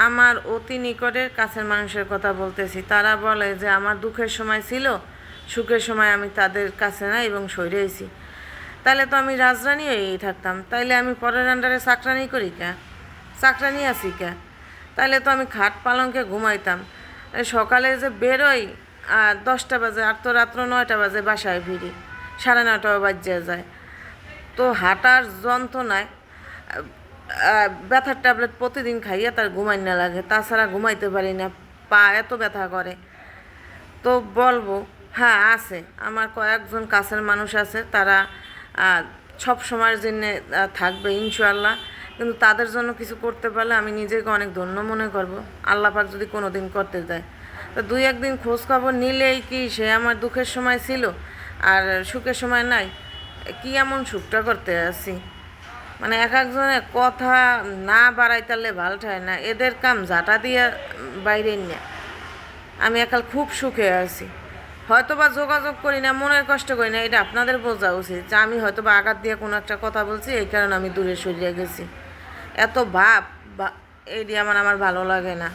আমার অতি নিকটের কাছের মানুষের কথা বলতেছি। তারা বলে যে আমার দুঃখের সময় ছিল, সুখের সময় আমি তাদের কাছে না এবং সরে এসেছি। তাহলে তো আমি রাজরানী হয়েই থাকতাম, তাইলে আমি পরের আন্ডারে চাকরানি করি কে, চাকরানি আছি কে? তাইলে তো আমি খাট পালঙ্কে ঘুমাইতাম। সকালে যে বেরোই 10টা বাজে, আর তো রাত্র 9টা বাজে বাসায় ফিরি, 9:30টাও বাজে যায়। তো হাঁটার যন্ত্রণায় ব্যথার ট্যাবলেট প্রতিদিন খাইয়ে তার ঘুমাই না লাগে, তাছাড়া ঘুমাইতে পারি না, পা এত ব্যথা করে। তো বলবো, হ্যাঁ আছে, আমার কয়েকজন কাছের মানুষ আছে, তারা সব সময়ের জন্য থাকবে ইনশাআল্লাহ। কিন্তু তাদের জন্য কিছু করতে পারলে আমি নিজেকে অনেক ধন্য মনে করব, আল্লাহ পাক যদি কোনো দিন করতে দেয়। তো 2-1 দিন খোঁজ খবর নিলেই কি সে আমার দুঃখের সময় ছিল আর সুখের সময় নাই? কি এমন সুখটা করতে আছি? মানে এক একজনের কথা না বাড়াইতালে ভাল হয় না, এদের কাম ঝাঁটা দিয়ে বাইরে না। আমি একাল খুব সুখে আছি, হয়তো বা যোগাযোগ করি না, মনের কষ্ট করি না, এটা আপনাদের বোঝা উচিত যে আমি হয়তো বা আঘাত দিয়ে কোনো একটা কথা বলছি, এই কারণে আমি দূরে সরিয়ে গেছি। এত ভাব, এটি আমার ভালো লাগে না।